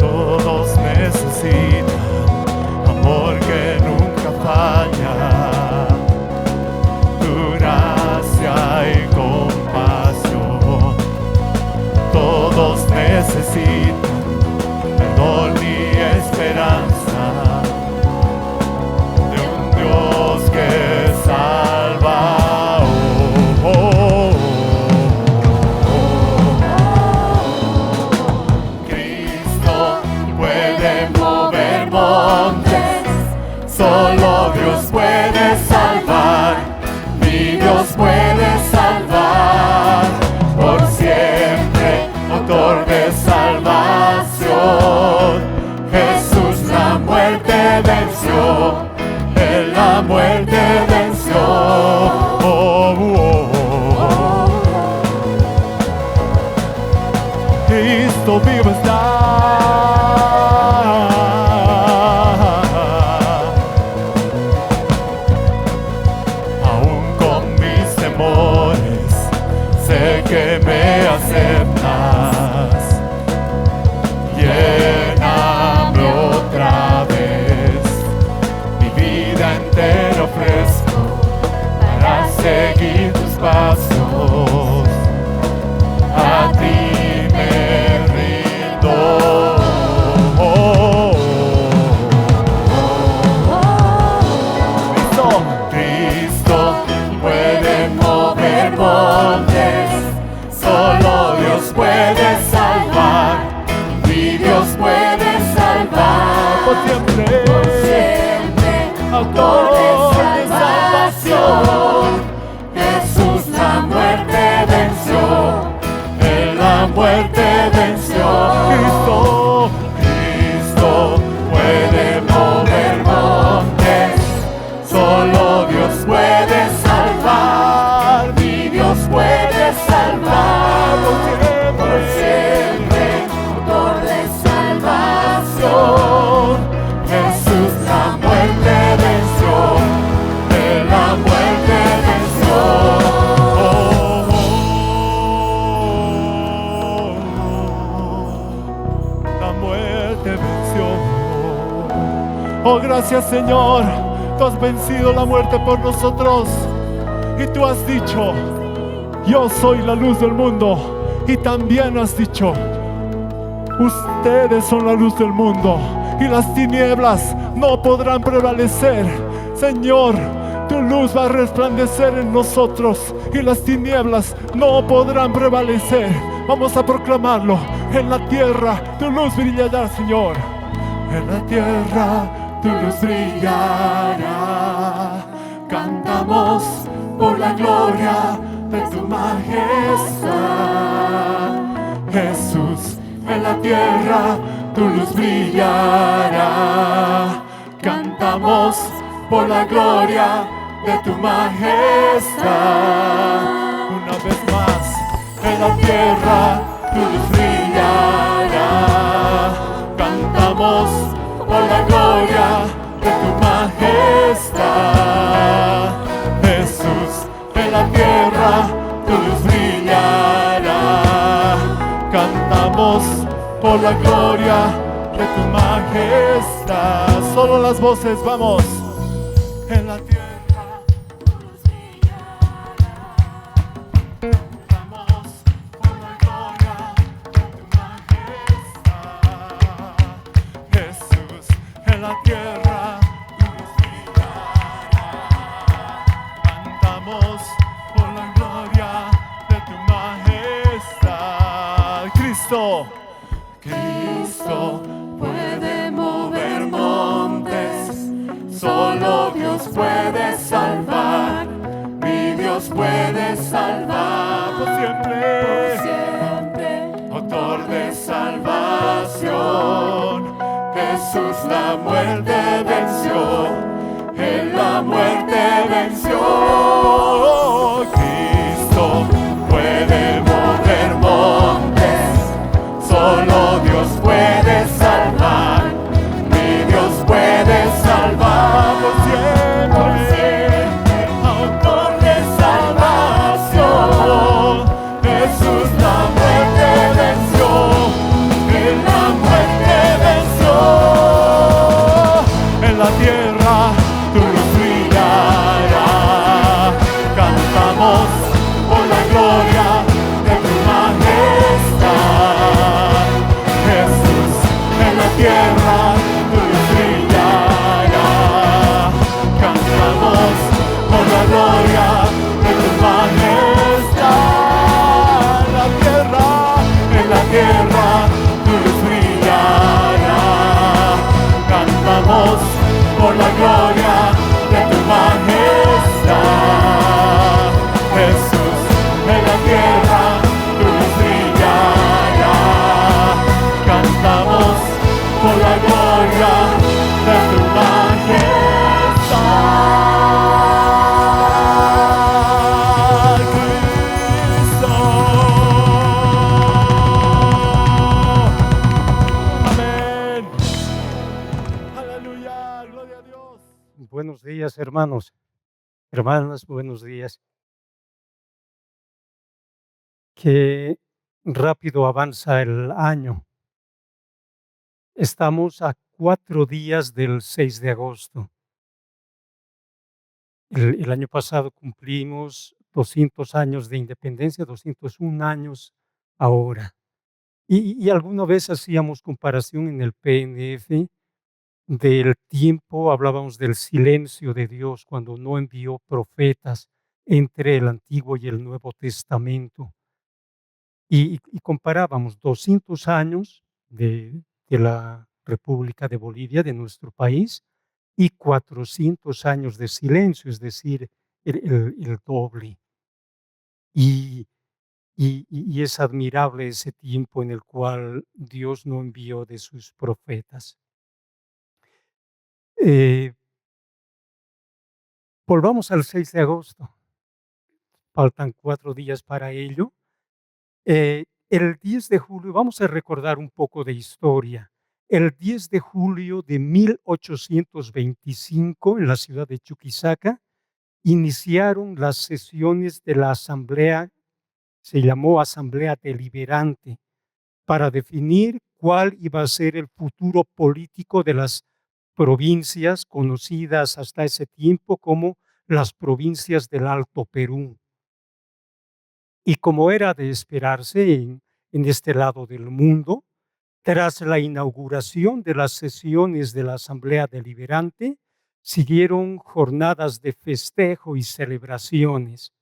Todos necesitan amor que nunca falla, tu gracia y compasión. Todos necesitan perdón y esperanza de un Dios que salva. Oh, oh, oh. Cristo puede mover montes, solo Dios puede salvar, mi Dios puede salvar por siempre, autor de salvación. Jesús la muerte venció, Él la muerte venció. Oh, oh, oh. Cristo vivo está. Aún con mis temores, sé que me aceptas. Lléname otra vez, mi vida entera ofrezco para seguir tus pasos. A ti me rindo. Oh, oh, oh. Cristo puede mover montes, solo Dios puede salvar, mi Dios puede salvar por siempre, autor de salvación. Jesús la muerte venció, Él la muerte venció. Cristo puede mover montes, solo Dios puede salvar, mi Dios puede salvar por siempre, autor de salvación. Jesús la muerte venció, Él la muerte venció. Oh, oh, la muerte venció. Oh, gracias, Señor. Tú has vencido la muerte por nosotros. Y tú has dicho, yo soy la luz del mundo. Y también has dicho, ustedes son la luz del mundo y las tinieblas no podrán prevalecer. Señor, tu luz va a resplandecer en nosotros y las tinieblas no podrán prevalecer. Vamos a proclamarlo. En la tierra tu luz brillará, Señor. En la tierra tu luz brillará. Cantamos por la gloria de tu majestad. Jesús, en la tierra tu luz brillará. Cantamos por la gloria de tu majestad. Una vez más, en la tierra tu luz brillará. Cantamos por la gloria de tu majestad. Jesús, en la tierra tu luz brillará. Cantamos por la gloria de tu majestad. Solo las voces, vamos. En la tierra tu luz brillará. Cantamos por la gloria de tu majestad. Jesús, en la tierra tu luz brillará. Cantamos por la gloria de tu majestad. Cristo puede mover montes, solo Dios puede salvar, mi Dios puede salvar por siempre, autor de salvación. Jesús la muerte venció, Él la muerte venció. Cristo puede mover montes, solo Dios puede salvar. días, hermanos, hermanas, buenos días. Qué rápido avanza el año. Estamos a 4 días del 6 de agosto. El año pasado cumplimos 200 años de independencia, 201 años ahora. Y alguna vez hacíamos comparación en el PNF del tiempo, hablábamos del silencio de Dios cuando no envió profetas entre el Antiguo y el Nuevo Testamento. Y comparábamos 200 años de la República de Bolivia, de nuestro país, y 400 años de silencio, es decir, el doble. Y, y es admirable ese tiempo en el cual Dios no envió de sus profetas. Eh, Volvamos al 6 de agosto. Faltan 4 días para ello. El 10 de julio, vamos a recordar un poco de historia. El 10 de julio de 1825, en la ciudad de Chuquisaca, iniciaron las sesiones de la Asamblea, se llamó Asamblea Deliberante, para definir cuál iba a ser el futuro político de las provincias conocidas hasta ese tiempo como las provincias del Alto Perú. Y como era de esperarse en este lado del mundo, tras la inauguración de las sesiones de la Asamblea Deliberante, siguieron jornadas de festejo y celebraciones.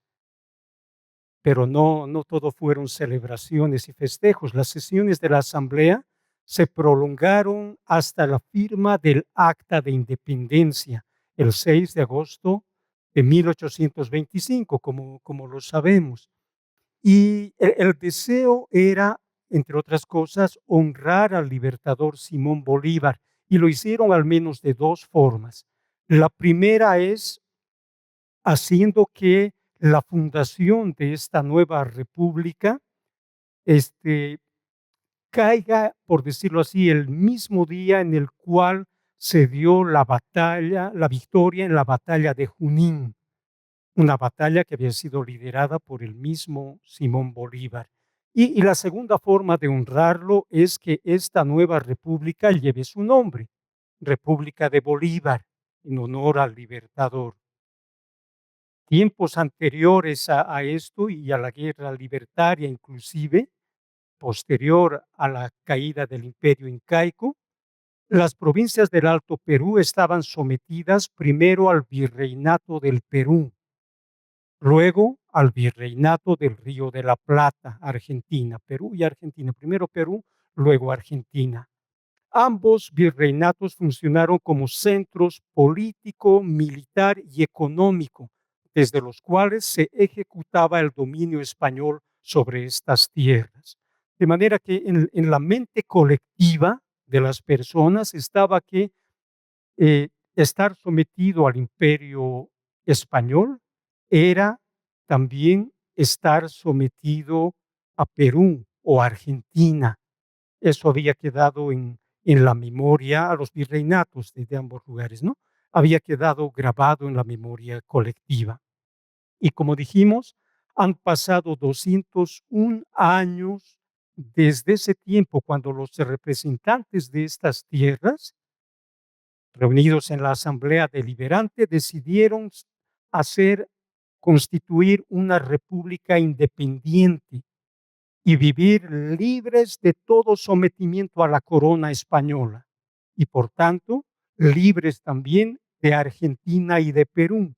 Pero no todo fueron celebraciones y festejos. Las sesiones de la Asamblea se prolongaron hasta la firma del Acta de Independencia, el 6 de agosto de 1825, como lo sabemos. Y el deseo era, entre otras cosas, honrar al libertador Simón Bolívar, y lo hicieron al menos de 2 formas. La primera es haciendo que la fundación de esta nueva república caiga, por decirlo así, el mismo día en el cual se dio la victoria en la batalla de Junín, una batalla que había sido liderada por el mismo Simón Bolívar. Y la segunda forma de honrarlo es que esta nueva república lleve su nombre, República de Bolívar, en honor al libertador. Tiempos anteriores a esto y a la guerra libertaria inclusive, posterior a la caída del Imperio Incaico, las provincias del Alto Perú estaban sometidas primero al Virreinato del Perú, luego al Virreinato del Río de la Plata, Argentina, Perú y Argentina. Primero Perú, luego Argentina. Ambos virreinatos funcionaron como centros político, militar y económico, desde los cuales se ejecutaba el dominio español sobre estas tierras. De manera que en la mente colectiva de las personas estaba que estar sometido al imperio español era también estar sometido a Perú o Argentina. Eso había quedado en la memoria, a los virreinatos de ambos lugares, ¿no? Había quedado grabado en la memoria colectiva. Y como dijimos, han pasado 201 años desde ese tiempo cuando los representantes de estas tierras, reunidos en la Asamblea Deliberante, decidieron constituir una república independiente y vivir libres de todo sometimiento a la corona española y por tanto libres también de Argentina y de Perú,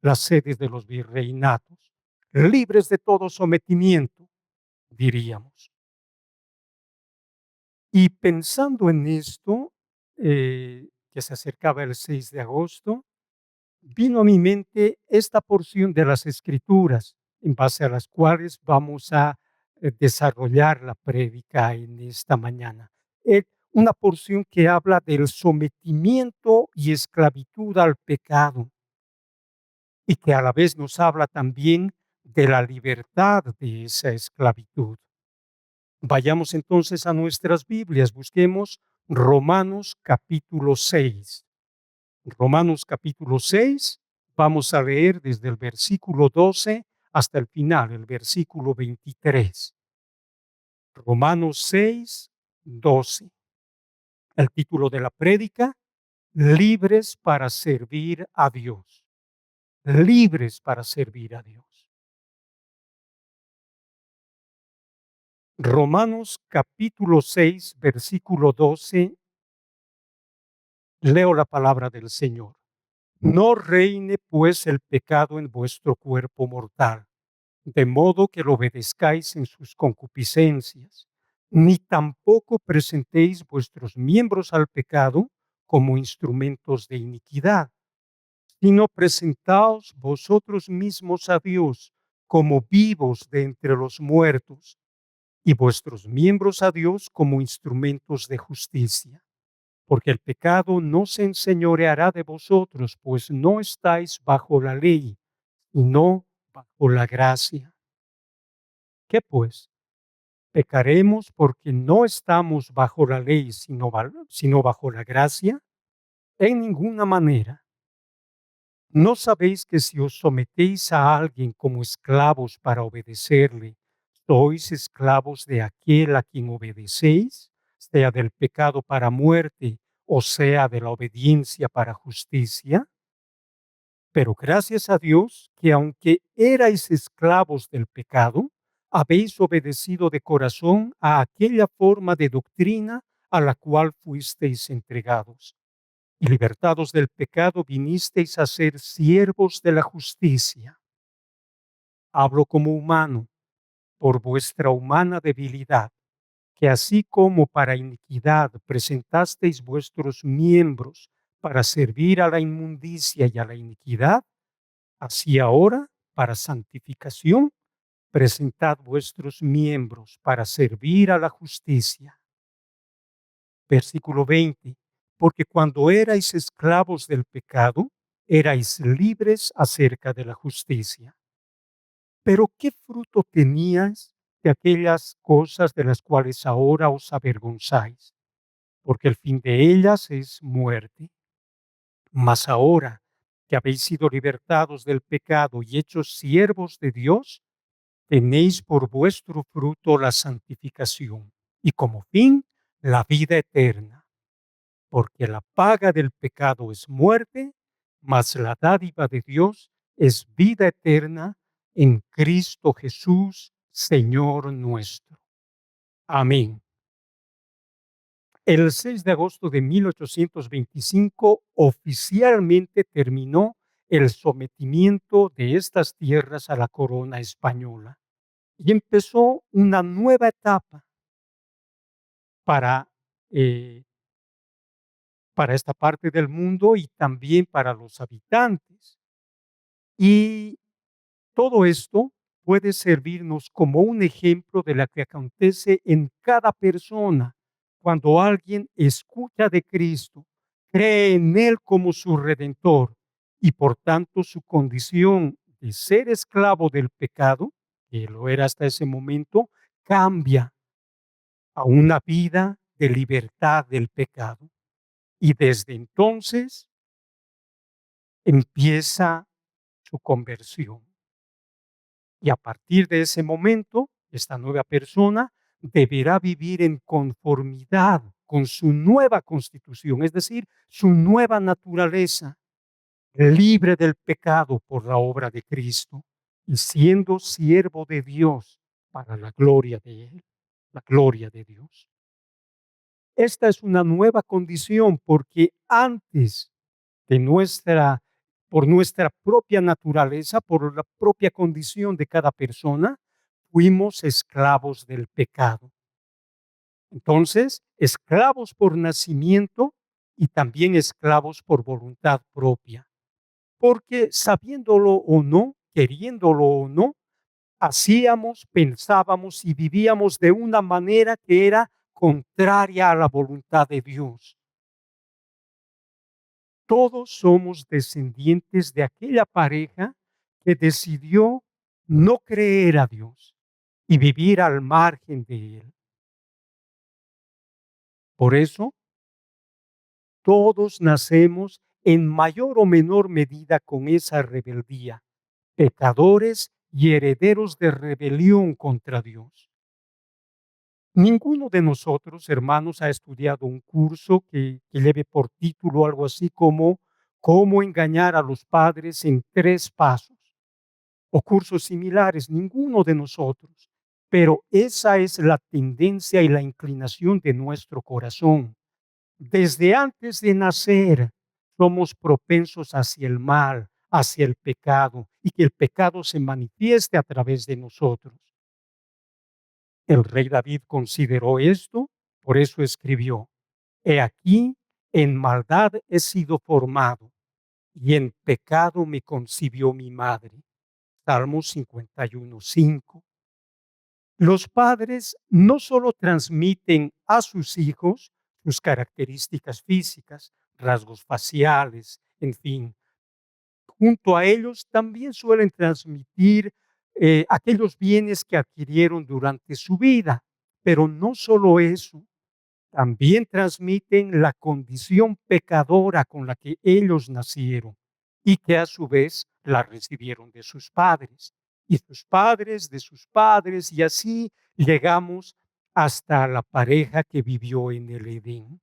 las sedes de los virreinatos, libres de todo sometimiento, diríamos. Y pensando en esto, que se acercaba el 6 de agosto, vino a mi mente esta porción de las Escrituras, en base a las cuales vamos a desarrollar la prédica en esta mañana. Una porción que habla del sometimiento y esclavitud al pecado y que a la vez nos habla también de la libertad de esa esclavitud. Vayamos entonces a nuestras Biblias, busquemos Romanos capítulo 6. Romanos capítulo 6, vamos a leer desde el versículo 12 hasta el final, el versículo 23. Romanos 6, 12. El título de la prédica: libres para servir a Dios. Libres para servir a Dios. Romanos capítulo 6, versículo 12. Leo la palabra del Señor. No reine pues el pecado en vuestro cuerpo mortal, de modo que lo obedezcáis en sus concupiscencias, ni tampoco presentéis vuestros miembros al pecado como instrumentos de iniquidad, sino presentaos vosotros mismos a Dios como vivos de entre los muertos, y vuestros miembros a Dios como instrumentos de justicia. Porque el pecado no se enseñoreará de vosotros, pues no estáis bajo la ley, sino bajo la gracia. ¿Qué pues? ¿Pecaremos porque no estamos bajo la ley, sino bajo la gracia? En ninguna manera. ¿No sabéis que si os sometéis a alguien como esclavos para obedecerle, sois esclavos de aquel a quien obedecéis, sea del pecado para muerte, o sea de la obediencia para justicia? Pero gracias a Dios que aunque erais esclavos del pecado, habéis obedecido de corazón a aquella forma de doctrina a la cual fuisteis entregados. Y libertados del pecado vinisteis a ser siervos de la justicia. Hablo como humano, por vuestra humana debilidad, que así como para iniquidad presentasteis vuestros miembros para servir a la inmundicia y a la iniquidad, así ahora, para santificación, presentad vuestros miembros para servir a la justicia. Versículo 20. Porque cuando erais esclavos del pecado, erais libres acerca de la justicia. Pero ¿qué fruto teníais de aquellas cosas de las cuales ahora os avergonzáis? Porque el fin de ellas es muerte. Mas ahora que habéis sido libertados del pecado y hechos siervos de Dios, tenéis por vuestro fruto la santificación y como fin la vida eterna. Porque la paga del pecado es muerte, mas la dádiva de Dios es vida eterna en Cristo Jesús, Señor nuestro. Amén. El 6 de agosto de 1825 oficialmente terminó el sometimiento de estas tierras a la corona española y empezó una nueva etapa para, eh, para esta parte del mundo y también para los habitantes. Y todo esto puede servirnos como un ejemplo de lo que acontece en cada persona cuando alguien escucha de Cristo, cree en Él como su redentor y por tanto su condición de ser esclavo del pecado, que lo era hasta ese momento, cambia a una vida de libertad del pecado. Y desde entonces empieza su conversión. Y a partir de ese momento, esta nueva persona deberá vivir en conformidad con su nueva constitución, es decir, su nueva naturaleza, libre del pecado por la obra de Cristo y siendo siervo de Dios para la gloria de Él, la gloria de Dios. Esta es una nueva condición porque antes de por nuestra propia naturaleza, por la propia condición de cada persona, fuimos esclavos del pecado. Entonces, esclavos por nacimiento y también esclavos por voluntad propia. Porque sabiéndolo o no, queriéndolo o no, hacíamos, pensábamos y vivíamos de una manera que era contraria a la voluntad de Dios. Todos somos descendientes de aquella pareja que decidió no creer a Dios y vivir al margen de Él. Por eso, todos nacemos en mayor o menor medida con esa rebeldía, pecadores y herederos de rebelión contra Dios. Ninguno de nosotros, hermanos, ha estudiado un curso que lleve por título algo así como "Cómo engañar a los padres en 3 pasos", o cursos similares, ninguno de nosotros. Pero esa es la tendencia y la inclinación de nuestro corazón. Desde antes de nacer somos propensos hacia el mal, hacia el pecado, y que el pecado se manifieste a través de nosotros. El rey David consideró esto, por eso escribió: He aquí, en maldad he sido formado, y en pecado me concibió mi madre. Salmos 51:5. Los padres no solo transmiten a sus hijos sus características físicas, rasgos faciales, en fin, junto a ellos también suelen transmitir aquellos bienes que adquirieron durante su vida, pero no solo eso, también transmiten la condición pecadora con la que ellos nacieron y que a su vez la recibieron de sus padres y sus padres de sus padres, y así llegamos hasta la pareja que vivió en el Edén.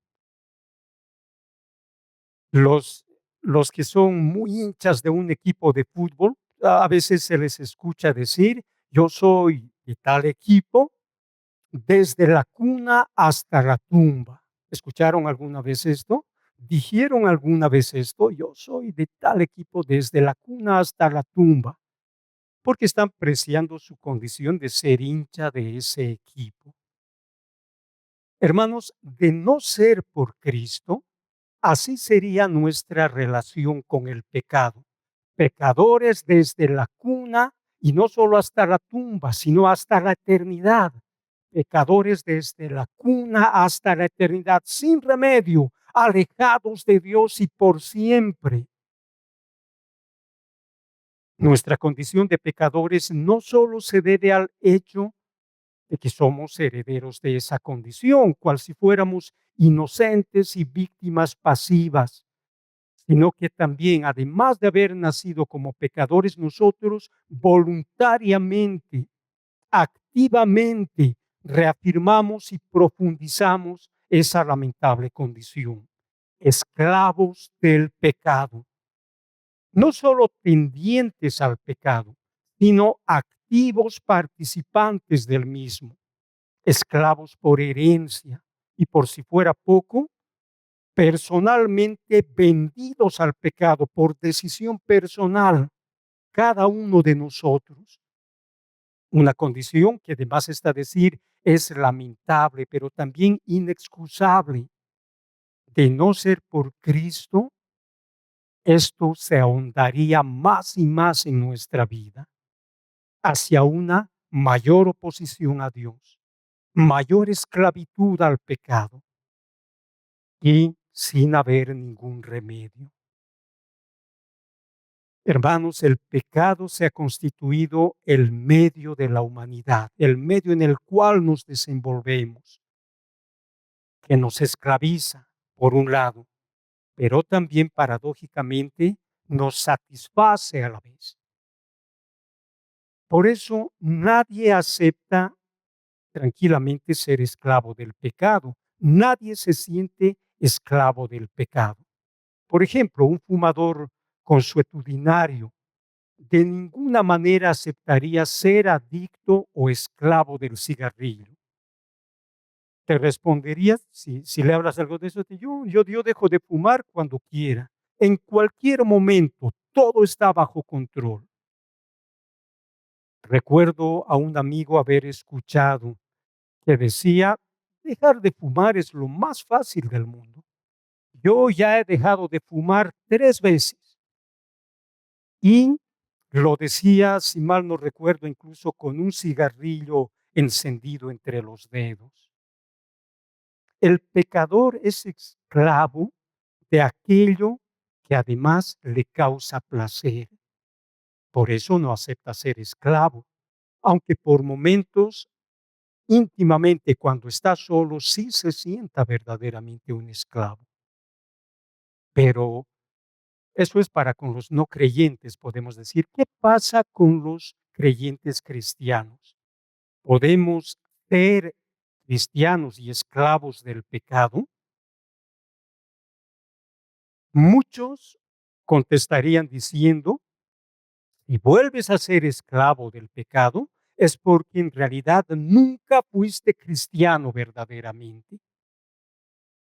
Los, los que son muy hinchas de un equipo de fútbol, a veces se les escucha decir: yo soy de tal equipo desde la cuna hasta la tumba. ¿Escucharon alguna vez esto? ¿Dijeron alguna vez esto? Yo soy de tal equipo desde la cuna hasta la tumba, porque están preciando su condición de ser hincha de ese equipo. Hermanos, de no ser por Cristo, así sería nuestra relación con el pecado. Pecadores desde la cuna y no solo hasta la tumba, sino hasta la eternidad. Pecadores desde la cuna hasta la eternidad, sin remedio, alejados de Dios y por siempre. Nuestra condición de pecadores no solo se debe al hecho de que somos herederos de esa condición, cual si fuéramos inocentes y víctimas pasivas, sino que también, además de haber nacido como pecadores, nosotros voluntariamente, activamente, reafirmamos y profundizamos esa lamentable condición. Esclavos del pecado, no solo tendientes al pecado, sino activos participantes del mismo, esclavos por herencia y, por si fuera poco, personalmente vendidos al pecado por decisión personal, cada uno de nosotros. Una condición que, además está decir, es lamentable, pero también inexcusable. De no ser por Cristo, esto se ahondaría más y más en nuestra vida hacia una mayor oposición a Dios, mayor esclavitud al pecado y sin haber ningún remedio. Hermanos, el pecado se ha constituido el medio de la humanidad, el medio en el cual nos desenvolvemos, que nos esclaviza, por un lado, pero también paradójicamente nos satisface a la vez. Por eso nadie acepta tranquilamente ser esclavo del pecado. Nadie se siente esclavo del pecado. Por ejemplo, un fumador consuetudinario de ninguna manera aceptaría ser adicto o esclavo del cigarrillo. Te respondería, si le hablas algo de eso, yo dejo de fumar cuando quiera. En cualquier momento, todo está bajo control. Recuerdo a un amigo haber escuchado que decía: dejar de fumar es lo más fácil del mundo. Yo ya he dejado de fumar 3 veces. Y lo decía, si mal no recuerdo, incluso con un cigarrillo encendido entre los dedos. El pecador es esclavo de aquello que además le causa placer. Por eso no acepta ser esclavo, aunque por momentos, íntimamente, cuando está solo, sí se sienta verdaderamente un esclavo. Pero Eso es para con los no creyentes, podemos decir. ¿Qué pasa con los creyentes cristianos? ¿Podemos ser cristianos y esclavos del pecado? Muchos contestarían diciendo: si vuelves a ser esclavo del pecado, es porque en realidad nunca fuiste cristiano verdaderamente.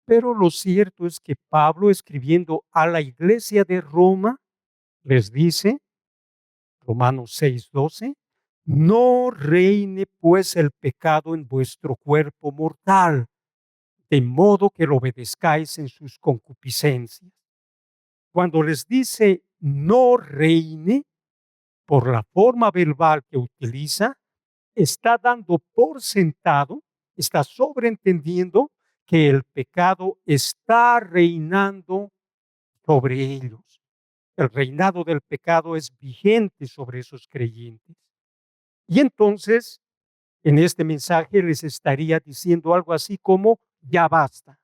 Pero lo cierto es que Pablo, escribiendo a la iglesia de Roma, les dice, Romanos 6:12, no reine pues el pecado en vuestro cuerpo mortal, de modo que lo obedezcáis en sus concupiscencias. Cuando les dice no reine, por la forma verbal que utiliza, está dando por sentado, está sobreentendiendo que el pecado está reinando sobre ellos. El reinado del pecado es vigente sobre esos creyentes. Y entonces, en este mensaje les estaría diciendo algo así como, ya basta,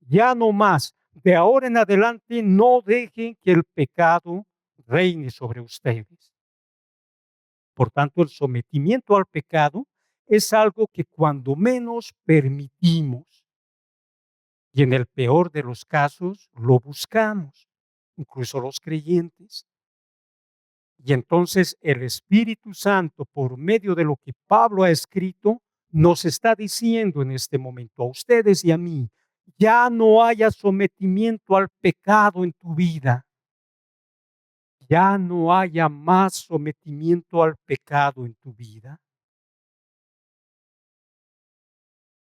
ya no más, de ahora en adelante no dejen que el pecado reine sobre ustedes. Por tanto, el sometimiento al pecado es algo que cuando menos permitimos y en el peor de los casos lo buscamos, incluso los creyentes. Y entonces el Espíritu Santo, por medio de lo que Pablo ha escrito, nos está diciendo en este momento a ustedes y a mí, ya no haya sometimiento al pecado en tu vida. Ya no haya más sometimiento al pecado en tu vida.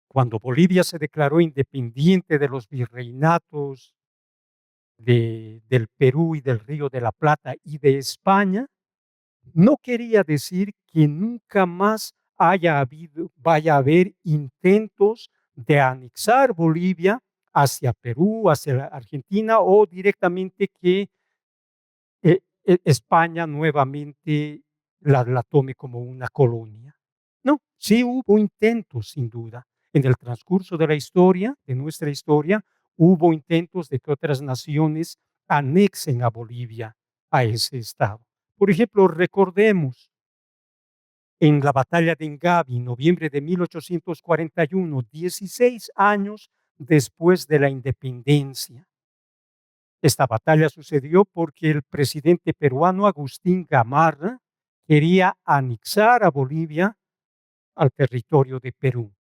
Cuando Bolivia se declaró independiente de los virreinatos del Perú y del Río de la Plata y de España, no quería decir que nunca más vaya a haber intentos de anexar Bolivia hacia Perú, hacia la Argentina o directamente que España nuevamente la tome como una colonia. No, sí hubo intentos, sin duda. En el transcurso de la historia, de nuestra historia, hubo intentos de que otras naciones anexen a Bolivia a ese estado. Por ejemplo, recordemos en la batalla de Ingavi, noviembre de 1841, 16 años después de la independencia. Esta batalla sucedió porque el presidente peruano Agustín Gamarra quería anexar a Bolivia al territorio de Perú.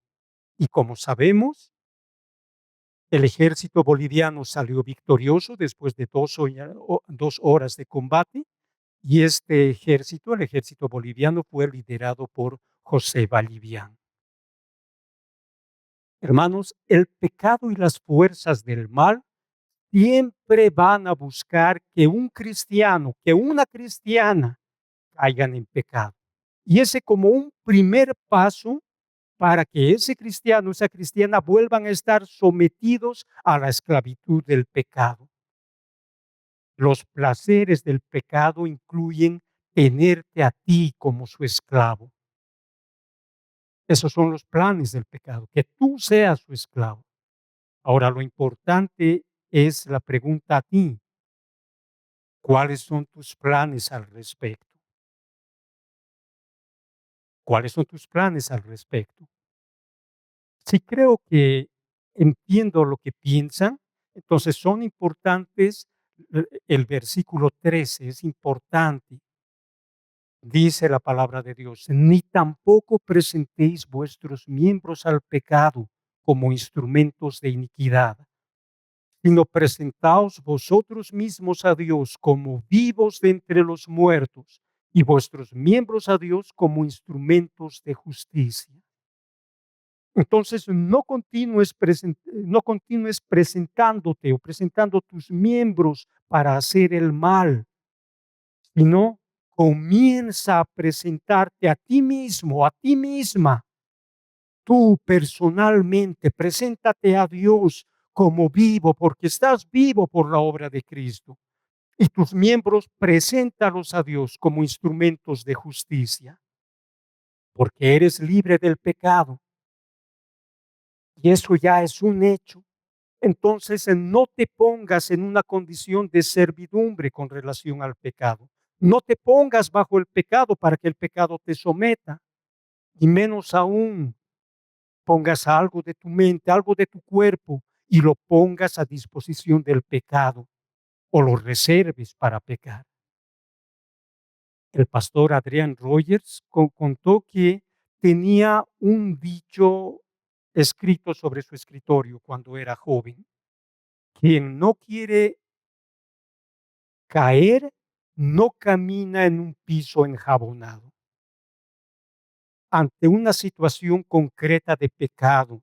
Y como sabemos, el ejército boliviano salió victorioso después de 2 horas de combate y este ejército, el ejército boliviano, fue liderado por José Vallivian. Hermanos, el pecado y las fuerzas del mal siempre van a buscar que un cristiano, que una cristiana caigan en pecado. Y ese como un primer paso para que ese cristiano, esa cristiana vuelvan a estar sometidos a la esclavitud del pecado. Los placeres del pecado incluyen tenerte a ti como su esclavo. Esos son los planes del pecado, que tú seas su esclavo. Ahora, lo importante es la pregunta a ti. ¿Cuáles son tus planes al respecto? ¿Cuáles son tus planes al respecto? Si creo que entiendo lo que piensan, entonces son importantes. El versículo 13 es importante. Dice la palabra de Dios, ni tampoco presentéis vuestros miembros al pecado como instrumentos de iniquidad, sino presentaos vosotros mismos a Dios como vivos de entre los muertos y vuestros miembros a Dios como instrumentos de justicia. Entonces, no continúes presentándote o presentando tus miembros para hacer el mal, sino comienza a presentarte a ti mismo, a ti misma. Tú personalmente, preséntate a Dios como vivo, porque estás vivo por la obra de Cristo. Y tus miembros, preséntalos a Dios como instrumentos de justicia, porque eres libre del pecado. Y eso ya es un hecho. Entonces, no te pongas en una condición de servidumbre con relación al pecado. No te pongas bajo el pecado para que el pecado te someta, y menos aún pongas algo de tu mente, algo de tu cuerpo, y lo pongas a disposición del pecado o lo reserves para pecar. El pastor Adrian Rogers contó que tenía un dicho escrito sobre su escritorio cuando era joven: quien no quiere caer, no camina en un piso enjabonado. Ante una situación concreta de pecado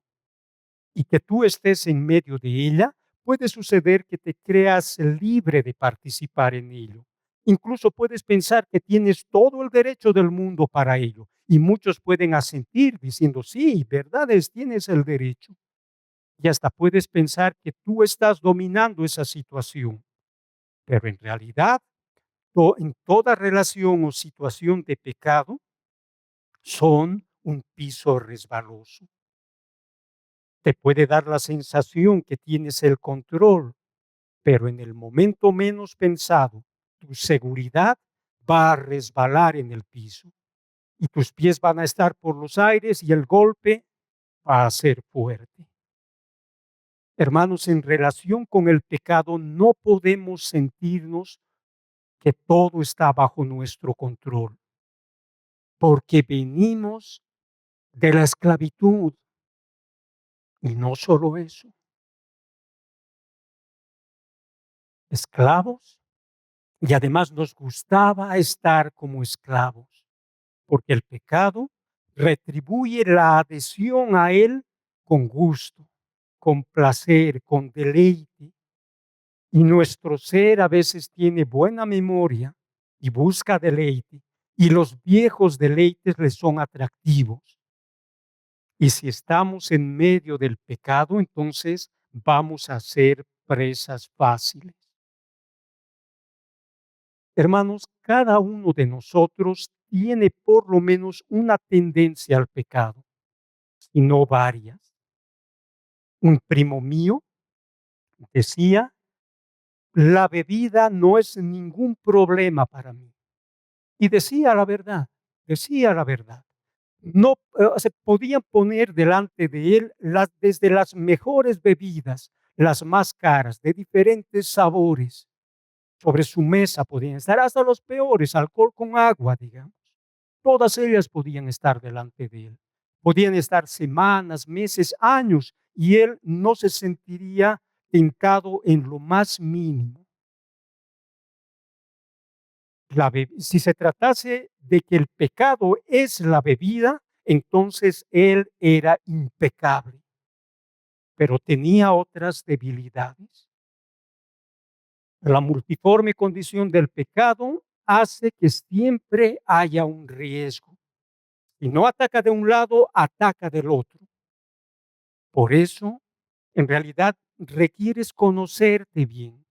y que tú estés en medio de ella, puede suceder que te creas libre de participar en ello. Incluso puedes pensar que tienes todo el derecho del mundo para ello. Y muchos pueden asentir diciendo, sí, verdades, tienes el derecho. Y hasta puedes pensar que tú estás dominando esa situación. Pero en realidad, en toda relación o situación de pecado, son un piso resbaloso. Te puede dar la sensación que tienes el control, pero en el momento menos pensado, tu seguridad va a resbalar en el piso y tus pies van a estar por los aires y el golpe va a ser fuerte. Hermanos, en relación con el pecado no podemos sentirnos que todo está bajo nuestro control, porque venimos de la esclavitud. Y no solo eso, esclavos, y además nos gustaba estar como esclavos, porque el pecado retribuye la adhesión a él con gusto, con placer, con deleite. Y nuestro ser a veces tiene buena memoria y busca deleite, y los viejos deleites le son atractivos. Y si estamos en medio del pecado, entonces vamos a ser presas fáciles. Hermanos, cada uno de nosotros tiene por lo menos una tendencia al pecado, y no varias. Un primo mío decía, la bebida no es ningún problema para mí. Y decía la verdad, decía la verdad. No se podían poner delante de él desde las mejores bebidas, las más caras, de diferentes sabores. Sobre su mesa podían estar hasta los peores, alcohol con agua, digamos. Todas ellas podían estar delante de él. Podían estar semanas, meses, años, y él no se sentiría tentado en lo más mínimo. Si se tratase de que el pecado es la bebida, entonces él era impecable, pero tenía otras debilidades. La multiforme condición del pecado hace que siempre haya un riesgo. Si no ataca de un lado, ataca del otro. Por eso, en realidad, requieres conocerte bien,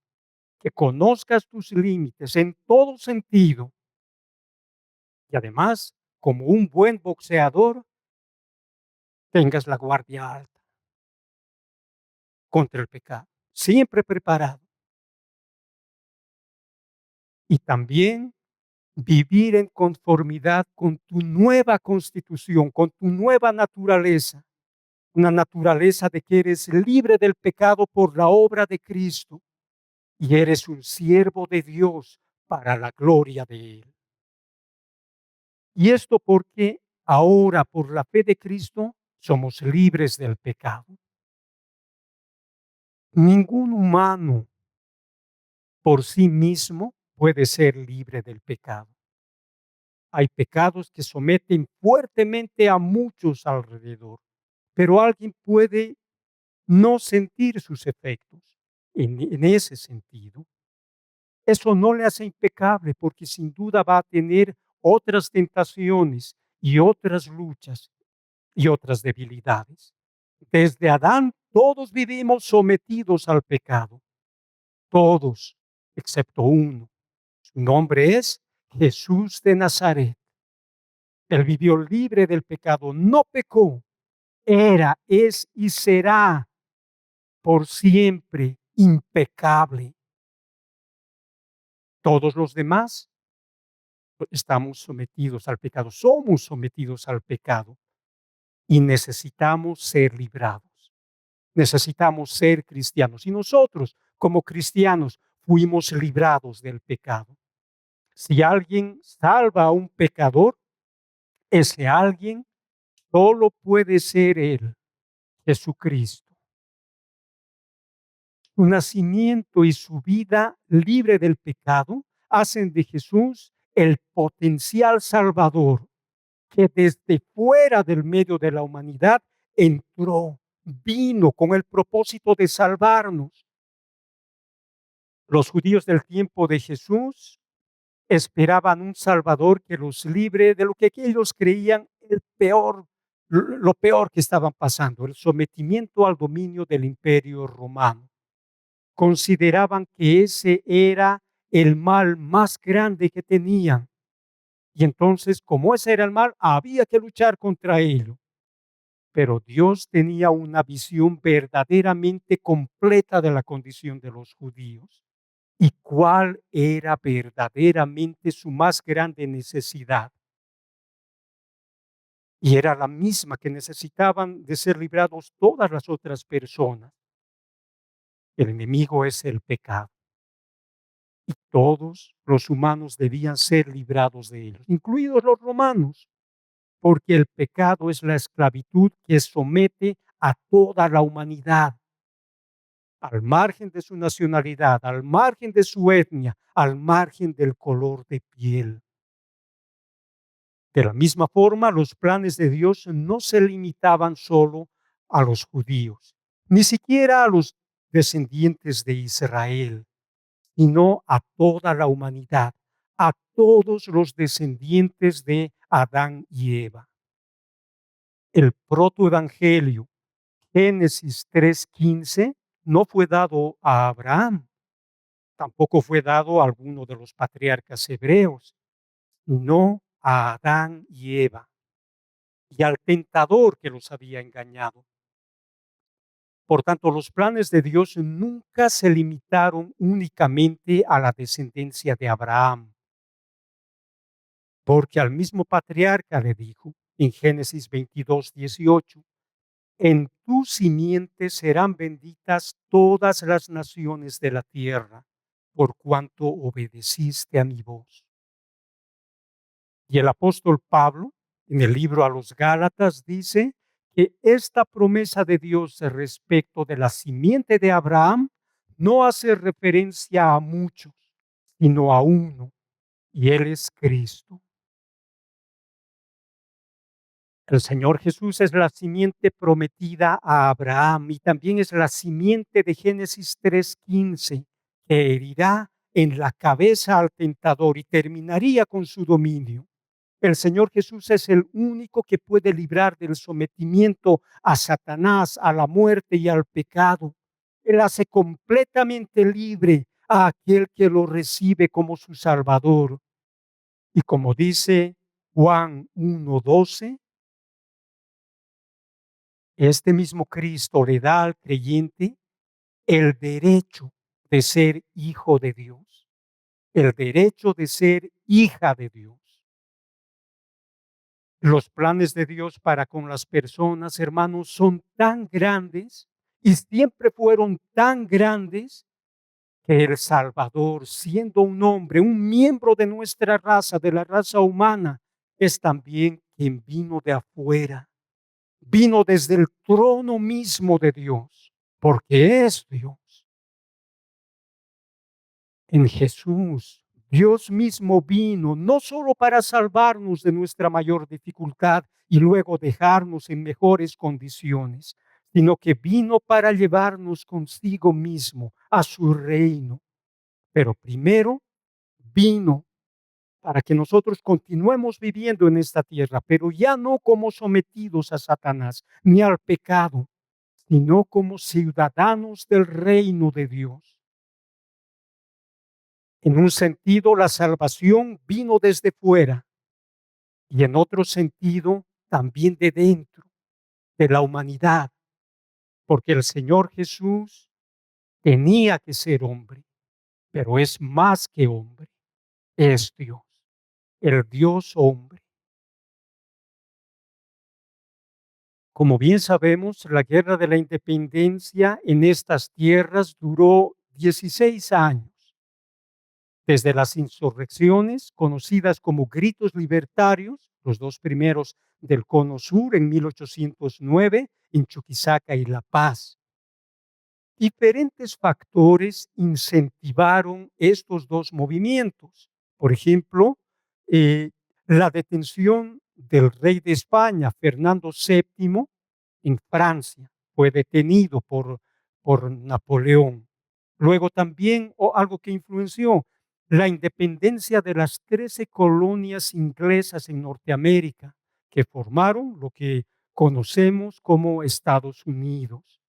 que conozcas tus límites en todo sentido. Y además, como un buen boxeador, tengas la guardia alta contra el pecado, siempre preparado. Y también vivir en conformidad con tu nueva constitución, con tu nueva naturaleza, una naturaleza de que eres libre del pecado por la obra de Cristo y eres un siervo de Dios para la gloria de Él. Y esto porque ahora, por la fe de Cristo, somos libres del pecado. Ningún humano por sí mismo puede ser libre del pecado. Hay pecados que someten fuertemente a muchos alrededor, pero alguien puede no sentir sus efectos en ese sentido. Eso no le hace impecable porque sin duda va a tener otras tentaciones y otras luchas y otras debilidades. Desde Adán todos vivimos sometidos al pecado, todos excepto uno. Su nombre es Jesús de Nazaret. Él vivió libre del pecado, no pecó, era, es y será por siempre, impecable. Todos los demás estamos sometidos al pecado, somos sometidos al pecado y necesitamos ser librados. Necesitamos ser cristianos y nosotros como cristianos fuimos librados del pecado. Si alguien salva a un pecador, ese alguien solo puede ser Él, Jesucristo. Su nacimiento y su vida libre del pecado hacen de Jesús el potencial salvador que desde fuera del medio de la humanidad entró, vino con el propósito de salvarnos. Los judíos del tiempo de Jesús esperaban un Salvador que los libre de lo que ellos creían lo peor que estaban pasando, el sometimiento al dominio del Imperio Romano. Consideraban que ese era el mal más grande que tenían. Y entonces, como ese era el mal, había que luchar contra ello. Pero Dios tenía una visión verdaderamente completa de la condición de los judíos y cuál era verdaderamente su más grande necesidad. Y era la misma que necesitaban de ser librados todas las otras personas. El enemigo es el pecado. Y todos los humanos debían ser librados de ellos, incluidos los romanos, porque el pecado es la esclavitud que somete a toda la humanidad, al margen de su nacionalidad, al margen de su etnia, al margen del color de piel. De la misma forma, los planes de Dios no se limitaban solo a los judíos, ni siquiera a los descendientes de Israel, sino a toda la humanidad, a todos los descendientes de Adán y Eva. El protoevangelio, Génesis 3:15, no fue dado a Abraham, tampoco fue dado a alguno de los patriarcas hebreos, sino a Adán y Eva y al tentador que los había engañado. Por tanto, los planes de Dios nunca se limitaron únicamente a la descendencia de Abraham, porque al mismo patriarca le dijo en Génesis 22:18, en tu simiente serán benditas todas las naciones de la tierra, por cuanto obedeciste a mi voz. Y el apóstol Pablo, en el libro a los Gálatas, dice que esta promesa de Dios respecto de la simiente de Abraham no hace referencia a muchos, sino a uno, y él es Cristo. El Señor Jesús es la simiente prometida a Abraham y también es la simiente de Génesis 3:15 que herirá en la cabeza al tentador y terminaría con su dominio. El Señor Jesús es el único que puede librar del sometimiento a Satanás, a la muerte y al pecado. Él hace completamente libre a aquel que lo recibe como su Salvador. Y como dice Juan 1:12, este mismo Cristo le da al creyente el derecho de ser hijo de Dios, el derecho de ser hija de Dios. Los planes de Dios para con las personas, hermanos, son tan grandes y siempre fueron tan grandes que el Salvador, siendo un hombre, un miembro de nuestra raza, de la raza humana, es también quien vino de afuera. Vino desde el trono mismo de Dios, porque es Dios. En Jesús, Dios mismo vino no solo para salvarnos de nuestra mayor dificultad y luego dejarnos en mejores condiciones, sino que vino para llevarnos consigo mismo a su reino. Pero primero vino para que nosotros continuemos viviendo en esta tierra, pero ya no como sometidos a Satanás ni al pecado, sino como ciudadanos del reino de Dios. En un sentido, la salvación vino desde fuera y en otro sentido, también de dentro de la humanidad, porque el Señor Jesús tenía que ser hombre, pero es más que hombre, es Dios, el Dios hombre. Como bien sabemos, la guerra de la independencia en estas tierras duró 16 años, desde las insurrecciones conocidas como gritos libertarios, los dos primeros del Cono Sur en 1809, en Chuquisaca y La Paz. Diferentes factores incentivaron estos dos movimientos. Por ejemplo, eh, la detención del rey de España, Fernando VII, en Francia, fue detenido por Napoleón. Luego también algo que influenció la independencia de las 13 colonias inglesas en Norteamérica, que formaron lo que conocemos como Estados Unidos.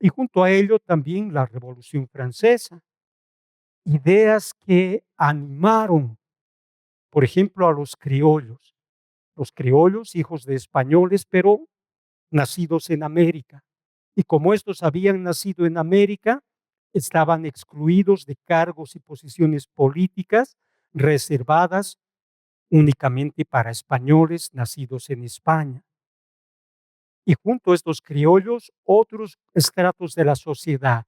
Y junto a ello también la Revolución Francesa, ideas que animaron, por ejemplo, a los criollos hijos de españoles, pero nacidos en América. Y como estos habían nacido en América, estaban excluidos de cargos y posiciones políticas reservadas únicamente para españoles nacidos en España. Y junto a estos criollos, otros estratos de la sociedad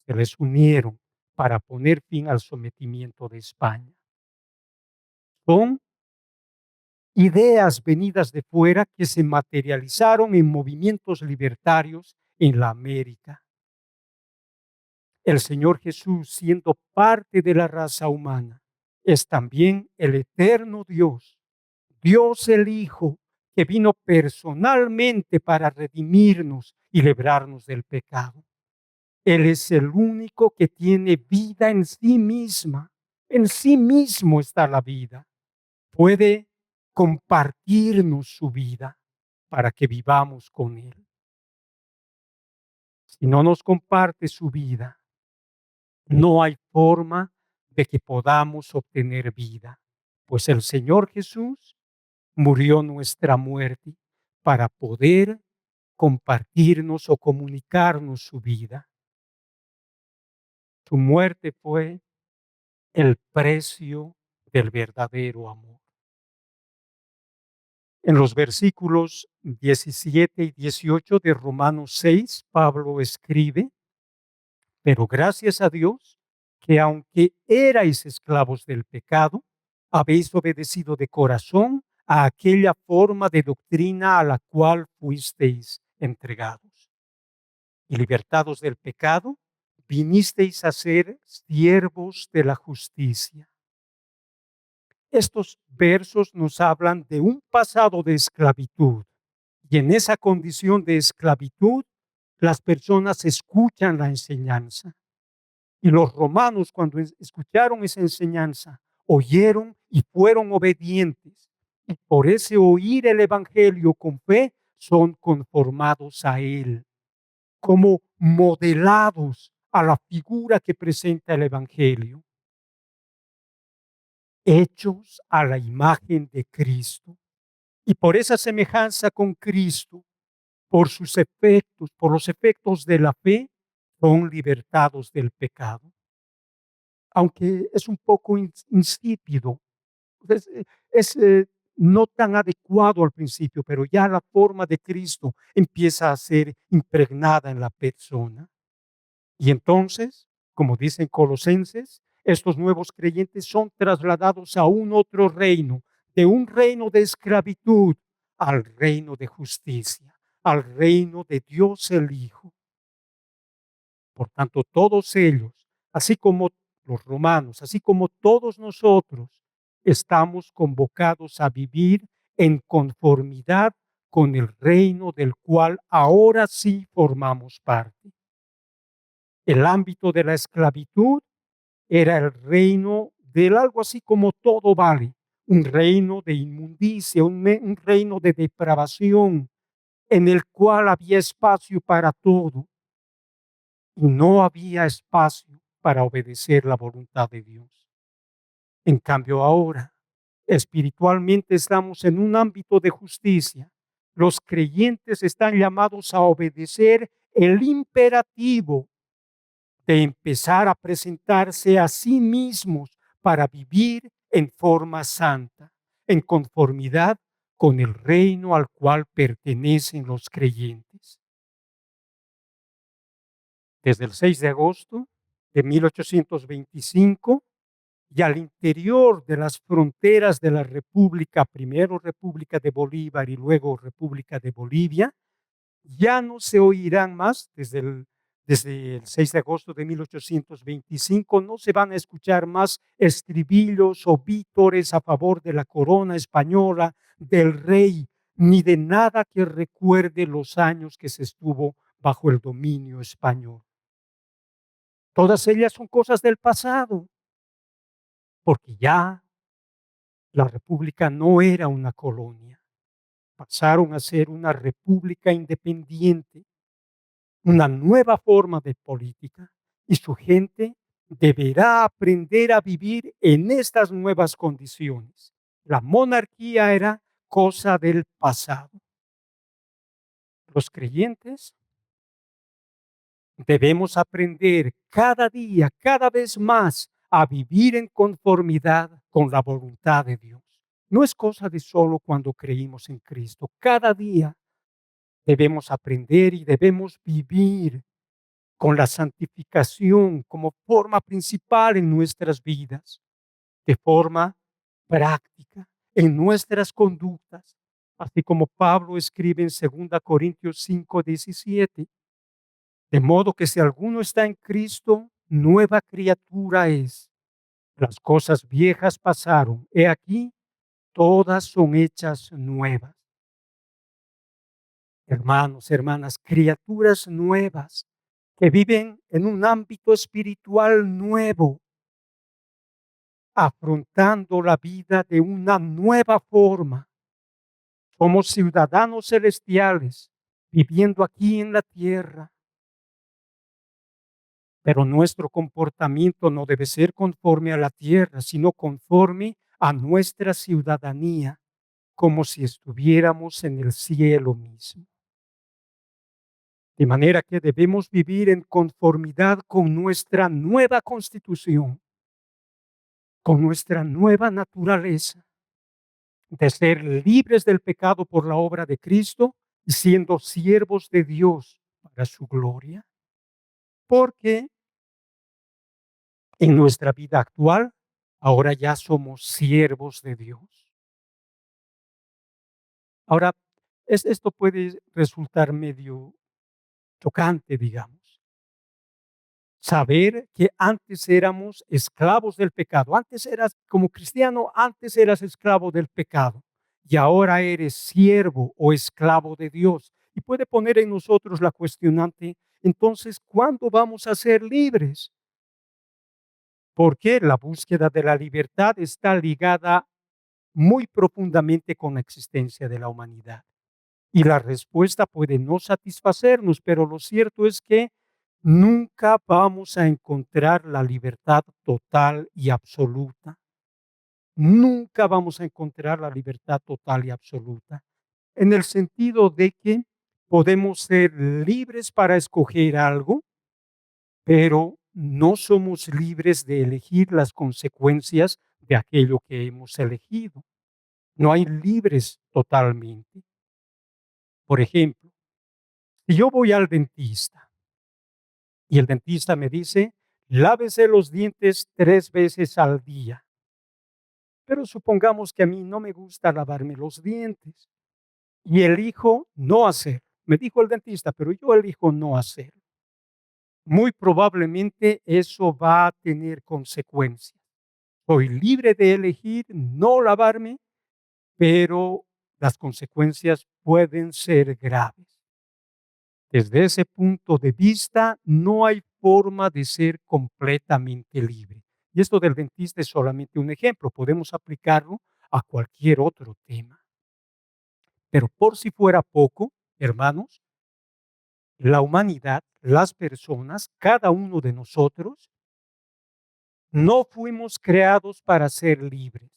se les unieron para poner fin al sometimiento de España. Son ideas venidas de fuera que se materializaron en movimientos libertarios en la América. El Señor Jesús, siendo parte de la raza humana, es también el eterno Dios, Dios el Hijo, que vino personalmente para redimirnos y librarnos del pecado. Él es el único que tiene vida en sí misma. En sí mismo está la vida. Puede compartirnos su vida para que vivamos con Él. Si no nos comparte su vida, no hay forma de que podamos obtener vida, pues el Señor Jesús murió nuestra muerte para poder compartirnos o comunicarnos su vida. Su muerte fue el precio del verdadero amor. En los versículos 17 y 18 de Romanos 6, Pablo escribe: pero gracias a Dios que aunque erais esclavos del pecado, habéis obedecido de corazón a aquella forma de doctrina a la cual fuisteis entregados. Y libertados del pecado, vinisteis a ser siervos de la justicia. Estos versos nos hablan de un pasado de esclavitud, y en esa condición de esclavitud las personas escuchan la enseñanza. Y los romanos, cuando escucharon esa enseñanza, oyeron y fueron obedientes. Y por ese oír el evangelio con fe, son conformados a él, como modelados a la figura que presenta el evangelio, hechos a la imagen de Cristo. Y por esa semejanza con Cristo, por sus efectos, por los efectos de la fe, son libertados del pecado. Aunque es un poco insípido, es no tan adecuado al principio, pero ya la forma de Cristo empieza a ser impregnada en la persona. Y entonces, como dicen Colosenses, estos nuevos creyentes son trasladados a un otro reino, de un reino de esclavitud al reino de justicia, al reino de Dios el Hijo. Por tanto, todos ellos, así como los romanos, así como todos nosotros, estamos convocados a vivir en conformidad con el reino del cual ahora sí formamos parte. El ámbito de la esclavitud era el reino del algo así como todo vale, un reino de inmundicia, un reino de depravación, en el cual había espacio para todo y no había espacio para obedecer la voluntad de Dios. En cambio, ahora, espiritualmente estamos en un ámbito de justicia. Los creyentes están llamados a obedecer el imperativo de empezar a presentarse a sí mismos para vivir en forma santa, en conformidad con el reino al cual pertenecen los creyentes. Desde el 6 de agosto de 1825 y al interior de las fronteras de la República, primero República de Bolívar y luego República de Bolivia, ya no se oirán más desde el 6 de agosto de 1825, no se van a escuchar más estribillos o vítores a favor de la corona española, del rey, ni de nada que recuerde los años que se estuvo bajo el dominio español. Todas ellas son cosas del pasado, porque ya la república no era una colonia, pasaron a ser una república independiente, una nueva forma de política, y su gente deberá aprender a vivir en estas nuevas condiciones. La monarquía era cosa del pasado. Los creyentes debemos aprender cada día, cada vez más, a vivir en conformidad con la voluntad de Dios. No es cosa de solo cuando creímos en Cristo. Cada día debemos aprender y debemos vivir con la santificación como forma principal en nuestras vidas, de forma práctica, en nuestras conductas, así como Pablo escribe en 2 Corintios 5:17. De modo que si alguno está en Cristo, nueva criatura es. Las cosas viejas pasaron, he aquí, todas son hechas nuevas. Hermanos, hermanas, criaturas nuevas que viven en un ámbito espiritual nuevo, afrontando la vida de una nueva forma. Somos ciudadanos celestiales, viviendo aquí en la tierra. Pero nuestro comportamiento no debe ser conforme a la tierra, sino conforme a nuestra ciudadanía, como si estuviéramos en el cielo mismo. De manera que debemos vivir en conformidad con nuestra nueva constitución, con nuestra nueva naturaleza, de ser libres del pecado por la obra de Cristo y siendo siervos de Dios para su gloria. Porque en nuestra vida actual, ahora ya somos siervos de Dios. Ahora, esto puede resultar medio chocante, digamos. Saber que antes éramos esclavos del pecado. Antes eras, como cristiano, antes eras esclavo del pecado y ahora eres siervo o esclavo de Dios. Y puede poner en nosotros la cuestionante, entonces, ¿cuándo vamos a ser libres? Porque la búsqueda de la libertad está ligada muy profundamente con la existencia de la humanidad. Y la respuesta puede no satisfacernos, pero lo cierto es que nunca vamos a encontrar la libertad total y absoluta. Nunca vamos a encontrar la libertad total y absoluta, en el sentido de que podemos ser libres para escoger algo, pero no somos libres de elegir las consecuencias de aquello que hemos elegido. No hay libres totalmente. Por ejemplo, si yo voy al dentista y el dentista me dice, lávese los dientes 3 veces al día, pero supongamos que a mí no me gusta lavarme los dientes y elijo no hacerlo. Me dijo el dentista, pero yo elijo no hacerlo. Muy probablemente eso va a tener consecuencias. Soy libre de elegir no lavarme, pero las consecuencias pueden ser graves. Desde ese punto de vista, no hay forma de ser completamente libre. Y esto del dentista es solamente un ejemplo. Podemos aplicarlo a cualquier otro tema. Pero por si fuera poco, hermanos, la humanidad, las personas, cada uno de nosotros, no fuimos creados para ser libres.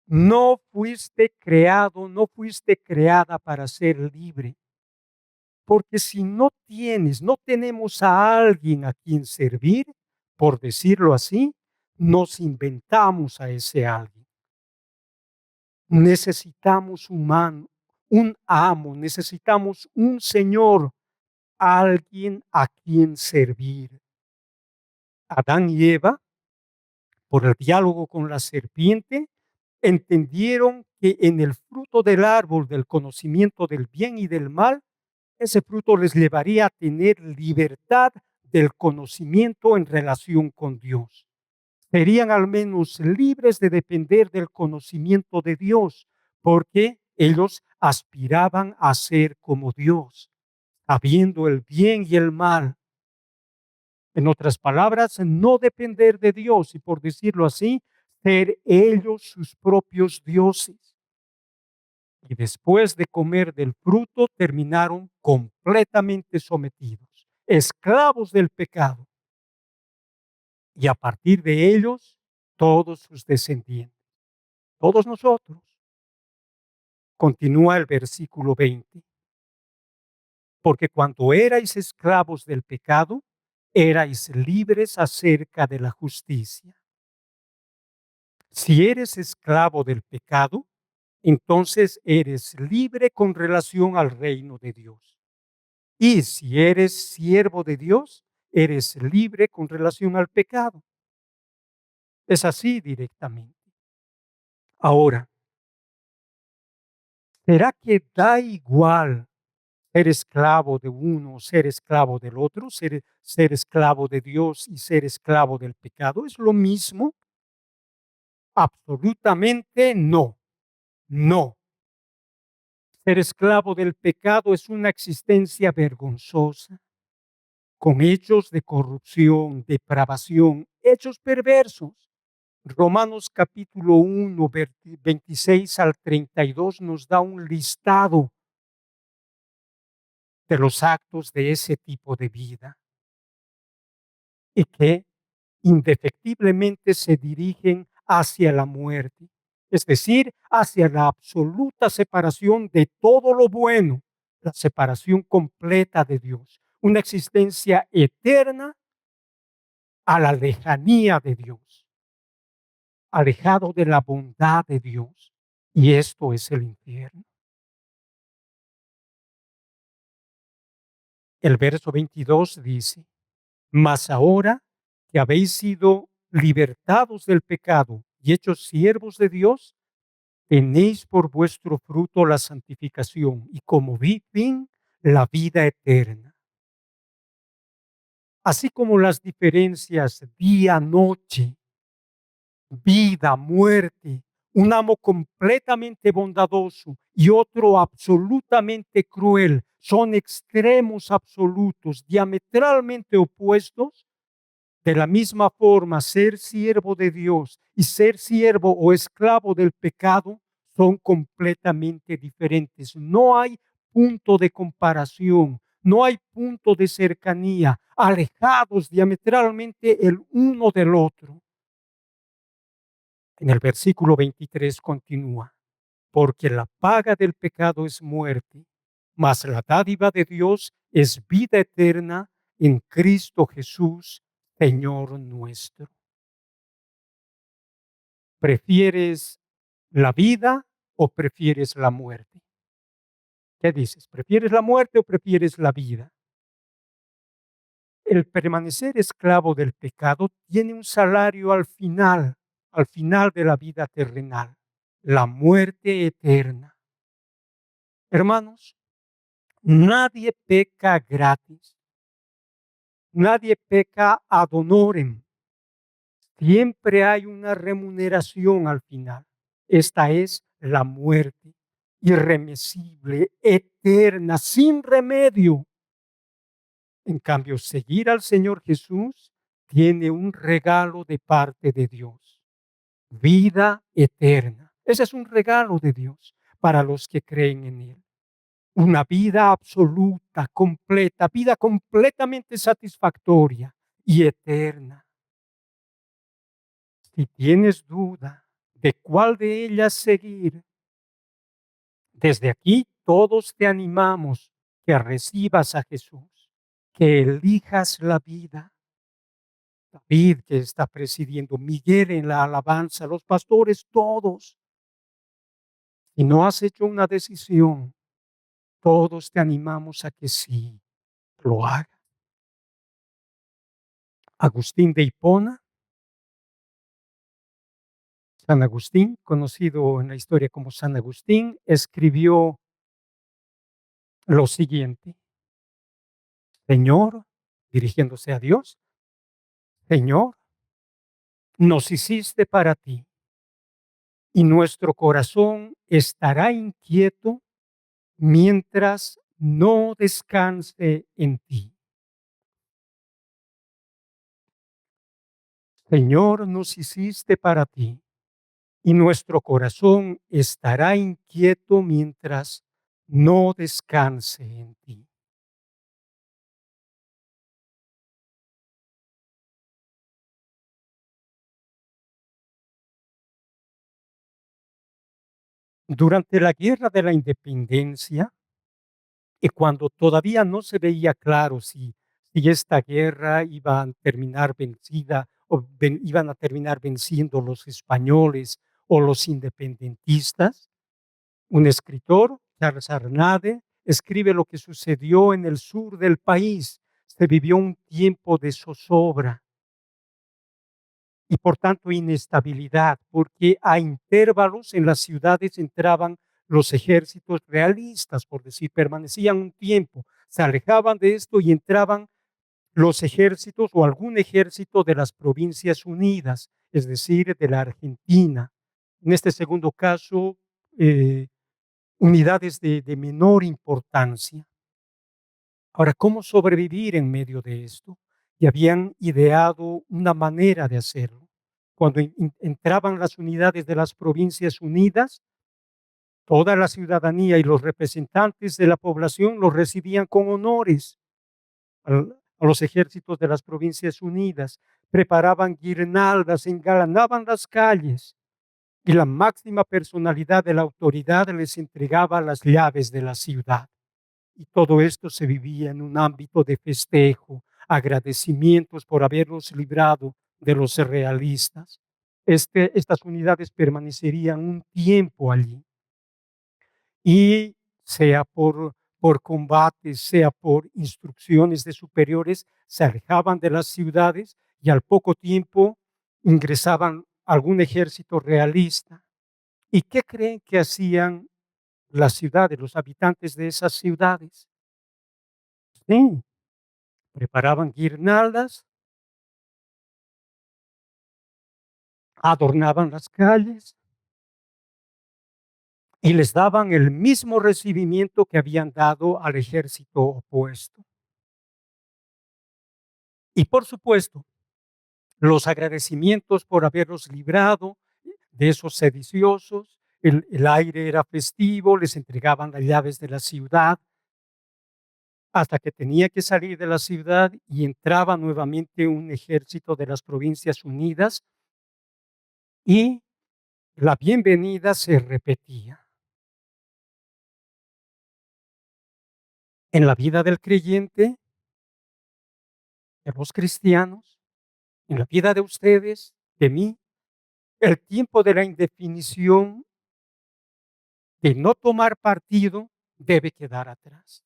No fuiste creado, no fuiste creada para ser libre. Porque si no tenemos a alguien a quien servir, por decirlo así, nos inventamos a ese alguien. Necesitamos un amo, necesitamos un Señor, alguien a quien servir. Adán y Eva, por el diálogo con la serpiente, entendieron que en el fruto del árbol del conocimiento del bien y del mal, ese fruto les llevaría a tener libertad del conocimiento en relación con Dios. Serían al menos libres de depender del conocimiento de Dios, porque ellos aspiraban a ser como Dios, sabiendo el bien y el mal. En otras palabras, no depender de Dios y, por decirlo así, ser ellos sus propios dioses. Y después de comer del fruto, terminaron completamente sometidos, esclavos del pecado. Y a partir de ellos, todos sus descendientes, todos nosotros. Continúa el versículo 20. Porque cuando erais esclavos del pecado, erais libres acerca de la justicia. Si eres esclavo del pecado, entonces eres libre con relación al reino de Dios. Y si eres siervo de Dios, eres libre con relación al pecado. Es así directamente. Ahora, ¿será que da igual ser esclavo de uno, ser esclavo del otro, ser esclavo de Dios y ser esclavo del pecado? ¿Es lo mismo? Absolutamente no. No. Ser esclavo del pecado es una existencia vergonzosa, con hechos de corrupción, depravación, hechos perversos. Romanos capítulo 1, 26 al 32 nos da un listado de los actos de ese tipo de vida y que indefectiblemente se dirigen hacia la muerte, es decir, hacia la absoluta separación de todo lo bueno, la separación completa de Dios, una existencia eterna a la lejanía de Dios, alejado de la bondad de Dios. Y esto es el infierno. El verso 22 dice: mas ahora que habéis sido libertados del pecado y hechos siervos de Dios, tenéis por vuestro fruto la santificación y como fin la vida eterna. Así como las diferencias día-noche, vida, muerte, un amo completamente bondadoso y otro absolutamente cruel, son extremos absolutos, diametralmente opuestos. De la misma forma, ser siervo de Dios y ser siervo o esclavo del pecado son completamente diferentes. No hay punto de comparación, no hay punto de cercanía, alejados diametralmente el uno del otro. En el versículo 23 continúa: porque la paga del pecado es muerte, mas la dádiva de Dios es vida eterna en Cristo Jesús, Señor nuestro. ¿Prefieres la vida o prefieres la muerte? ¿Qué dices? ¿Prefieres la muerte o prefieres la vida? El permanecer esclavo del pecado tiene un salario al final de la vida terrenal, la muerte eterna. Hermanos, nadie peca gratis, nadie peca ad honorem. Siempre hay una remuneración al final. Esta es la muerte, irremisible, eterna, sin remedio. En cambio, seguir al Señor Jesús tiene un regalo de parte de Dios: vida eterna. Ese es un regalo de Dios para los que creen en Él. Una vida absoluta, completa, vida completamente satisfactoria y eterna. Si tienes duda de cuál de ellas seguir, desde aquí todos te animamos que recibas a Jesús, que elijas la vida. David, que está presidiendo, Miguel en la alabanza, los pastores todos. Si no has hecho una decisión, todos te animamos a que sí lo hagas. Agustín de Hipona, San Agustín, conocido en la historia como San Agustín, escribió lo siguiente: Señor, dirigiéndose a Dios, Señor, nos hiciste para ti y nuestro corazón estará inquieto mientras no descanse en ti. Señor, nos hiciste para ti y nuestro corazón estará inquieto mientras no descanse en ti. Durante la Guerra de la Independencia, y cuando todavía no se veía claro si esta guerra iba a terminar vencida o iban a terminar venciendo los españoles o los independentistas, un escritor, Charles Arnade, escribe lo que sucedió en el sur del país. Se vivió un tiempo de zozobra y por tanto inestabilidad, porque a intervalos en las ciudades entraban los ejércitos realistas, por decir, permanecían un tiempo, se alejaban de esto y entraban los ejércitos o algún ejército de las Provincias Unidas, es decir, de la Argentina. En este segundo caso, unidades de menor importancia. Ahora, ¿cómo sobrevivir en medio de esto? Y habían ideado una manera de hacerlo. Cuando entraban las unidades de las Provincias Unidas, toda la ciudadanía y los representantes de la población los recibían con honores a los ejércitos de las Provincias Unidas, preparaban guirnaldas, engalanaban las calles y la máxima personalidad de la autoridad les entregaba las llaves de la ciudad. Y todo esto se vivía en un ámbito de festejo, agradecimientos por haberlos librado de los realistas. Estas unidades permanecerían un tiempo allí y sea por combates, sea por instrucciones de superiores, se alejaban de las ciudades y al poco tiempo ingresaban algún ejército realista. ¿Y qué creen que hacían las ciudades, los habitantes de esas ciudades? Sí, preparaban guirnaldas, adornaban las calles y les daban el mismo recibimiento que habían dado al ejército opuesto. Y por supuesto, los agradecimientos por haberlos librado de esos sediciosos, el aire era festivo, les entregaban las llaves de la ciudad, hasta que tenía que salir de la ciudad y entraba nuevamente un ejército de las Provincias Unidas y la bienvenida se repetía. En la vida del creyente, de los cristianos, en la vida de ustedes, de mí, el tiempo de la indefinición, de no tomar partido, debe quedar atrás.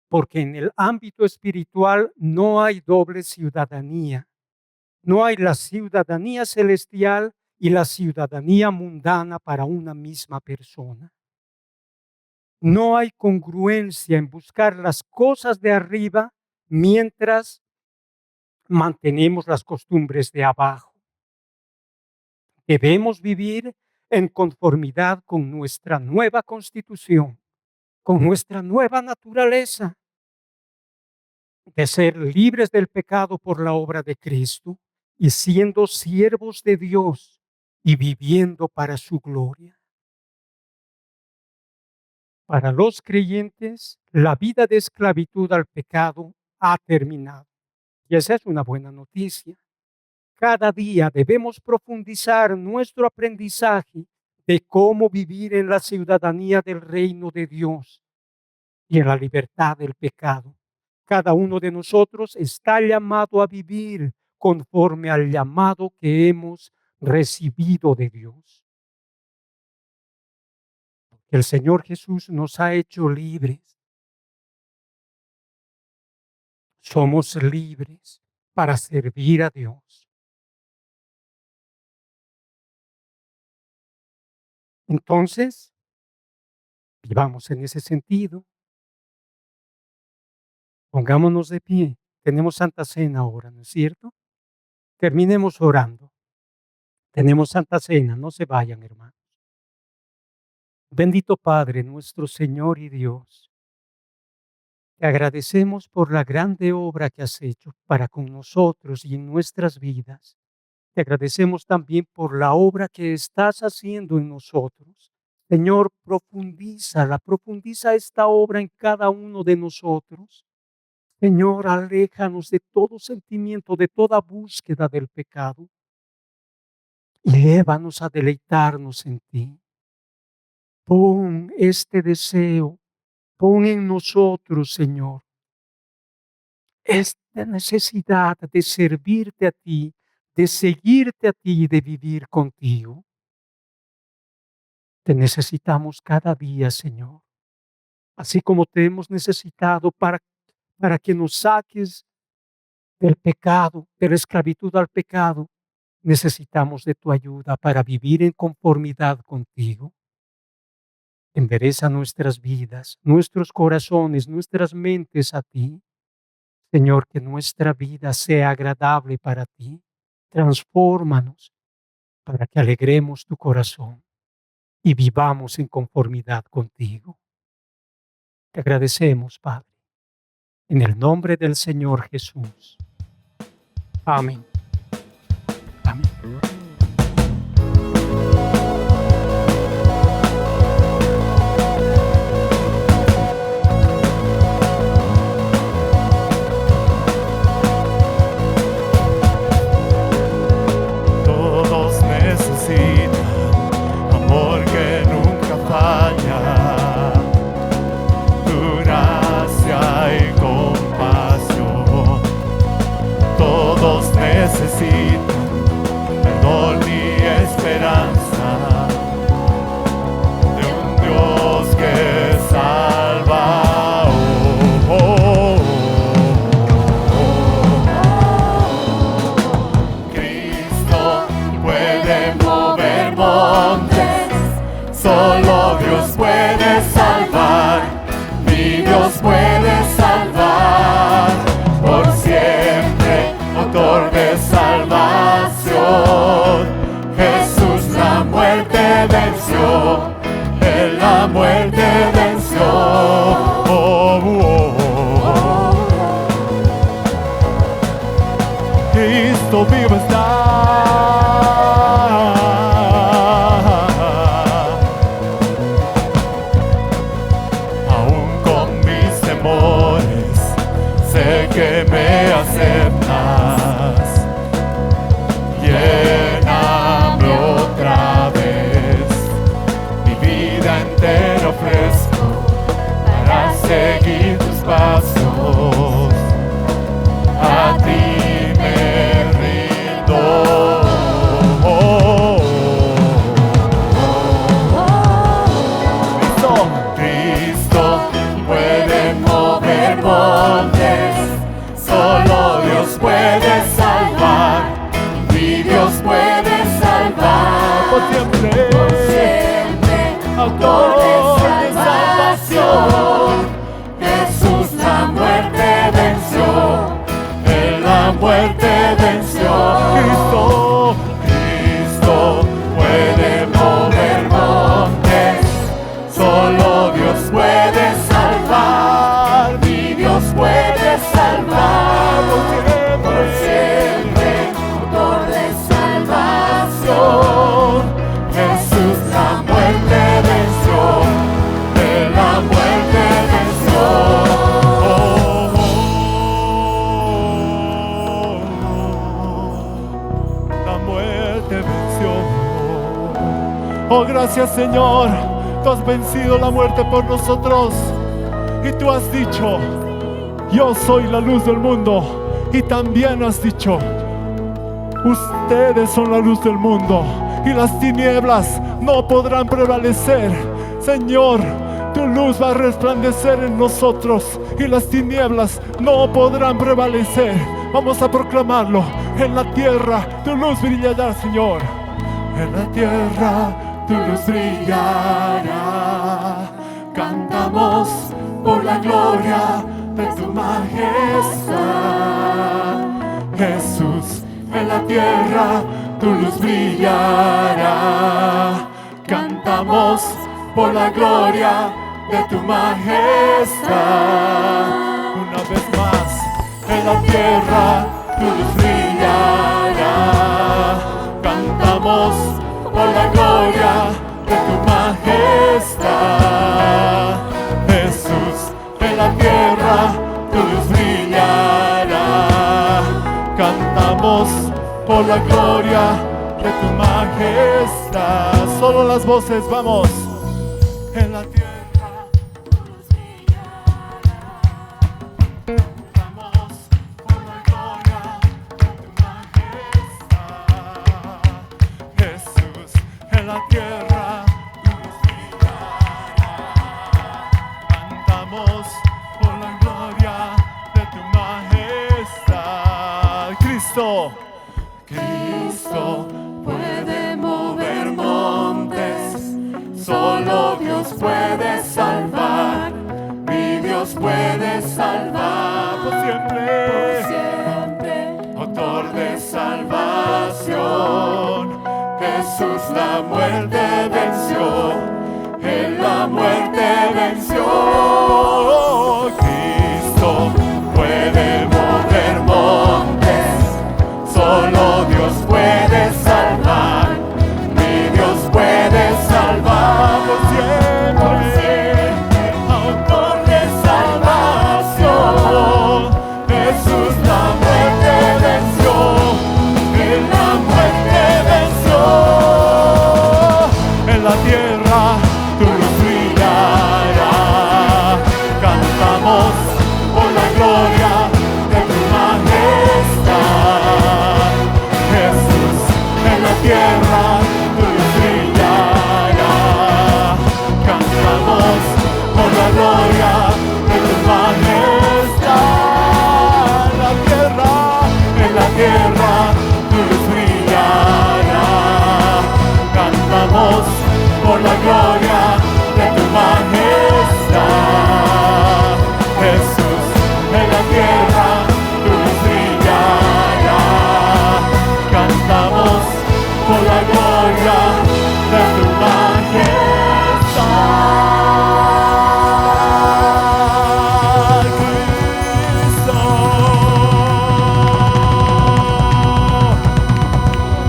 Porque en el ámbito espiritual no hay doble ciudadanía. No hay la ciudadanía celestial y la ciudadanía mundana para una misma persona. No hay congruencia en buscar las cosas de arriba mientras mantenemos las costumbres de abajo. Debemos vivir en conformidad con nuestra nueva constitución, con nuestra nueva naturaleza, de ser libres del pecado por la obra de Cristo y siendo siervos de Dios y viviendo para su gloria. Para los creyentes, la vida de esclavitud al pecado ha terminado. Y esa es una buena noticia. Cada día debemos profundizar nuestro aprendizaje de cómo vivir en la ciudadanía del reino de Dios, y en la libertad del pecado. Cada uno de nosotros está llamado a vivir conforme al llamado que hemos recibido de Dios. El Señor Jesús nos ha hecho libres. Somos libres para servir a Dios. Entonces, vivamos en ese sentido. Pongámonos de pie. Tenemos Santa Cena ahora, ¿no es cierto? Terminemos orando. Tenemos Santa Cena, no se vayan, hermanos. Bendito Padre, nuestro Señor y Dios, te agradecemos por la grande obra que has hecho para con nosotros y en nuestras vidas. Te agradecemos también por la obra que estás haciendo en nosotros. Señor, profundiza esta obra en cada uno de nosotros. Señor, aléjanos de todo sentimiento, de toda búsqueda del pecado y llévanos a deleitarnos en ti. Pon este deseo, pon en nosotros, Señor, esta necesidad de servirte a ti, de seguirte a ti y de vivir contigo. Te necesitamos cada día, Señor, así como te hemos necesitado para que nos saques del pecado, de la esclavitud al pecado. Necesitamos de tu ayuda para vivir en conformidad contigo. Endereza nuestras vidas, nuestros corazones, nuestras mentes a ti. Señor, que nuestra vida sea agradable para ti. Transfórmanos para que alegremos tu corazón y vivamos en conformidad contigo. Te agradecemos, Padre, en el nombre del Señor Jesús. Amén. Amén. Todos necesitan amor que nunca falla, tu gracia y compasión. Todos necesitan perdón y esperanza de un Dios que salva. Cristo puede mover montes, solo Dios puede salvar, mi Dios puede salvar por siempre, autor de salvación. Jesús la muerte venció, Él la muerte venció. Cristo vivo está. Aún con mis temores, sé que me aceptas. Lléname otra vez, mi vida entera ofrezco para seguir tus pasos. A ti me rindo. Cristo puede mover montes, solo Dios puede salvar, mi Dios puede salvar por siempre, autor de salvación. Jesús la muerte venció, Él la muerte venció. Cristo puede mover montes, solo Dios puede salvar, mi Dios puede salvar por siempre, autor de salvación. Jesús la muerte venció, Él la muerte venció. La muerte venció. Oh, gracias, Señor. Tú has vencido la muerte por nosotros Y tú has dicho, yo soy la luz del mundo. Y también has dicho, ustedes son la luz del mundo y las tinieblas no podrán prevalecer. Señor, tu luz va a resplandecer en nosotros y las tinieblas no podrán prevalecer. Vamos a proclamarlo. En la tierra tu luz brillará, Señor. En la tierra tu luz brillará. Cantamos por la gloria de tu majestad. Jesús, en la tierra tu luz brillará. Cantamos por la gloria de tu majestad. Una vez más, en la tierra tu luz brillará. Cantamos por la gloria de tu majestad. Jesús, en la tierra tu luz brillará. Cantamos por la gloria de tu majestad. Solo las voces, vamos. En la tierra tu luz brillará. Cantamos por la gloria de tu majestad. Jesús, en la tierra tu luz brillará. Cantamos por la gloria de tu majestad. Cristo, Cristo puede mover montes. Solo Dios puede salvar, mi Dios puede salvar por siempre, autor de salvación. Jesús la muerte venció, Él la muerte venció. Cristo puede mover montes, solo Dios puede salvar, mi Dios puede salvar por siempre, autor de salvación. Jesús la muerte venció, Él la muerte venció. En la tierra tu luz brillará. Cantamos por la gloria de tu majestad. Jesús, en la tierra tu luz brillará. Cantamos por la gloria de tu majestad. En la tierra tu luz brillará. Cantamos por la gloria de tu majestad. Jesús, en la tierra tu luz brillará. Cantamos por la gloria de tu majestad. Cristo.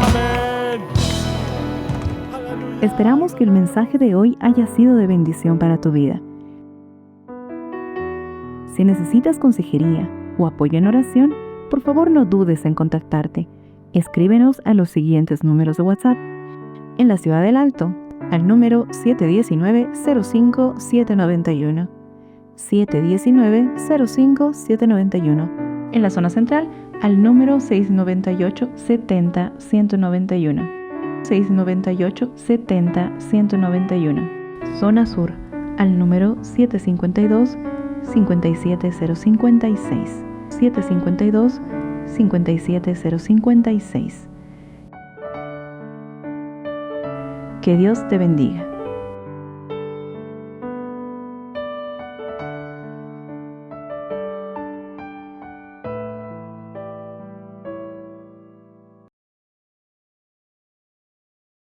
Amén. Aleluya. Esperamos que el mensaje de hoy haya sido de bendición para tu vida. Si necesitas consejería o apoyo en oración, por favor no dudes en contactarte. Escríbenos a los siguientes números de WhatsApp. En la Ciudad del Alto, al número 719-05-791. 719-05-791. En la zona central, al número 698-70-191. 698-70-191. Zona Sur, al número 752-57056. 752-57056. Que Dios te bendiga.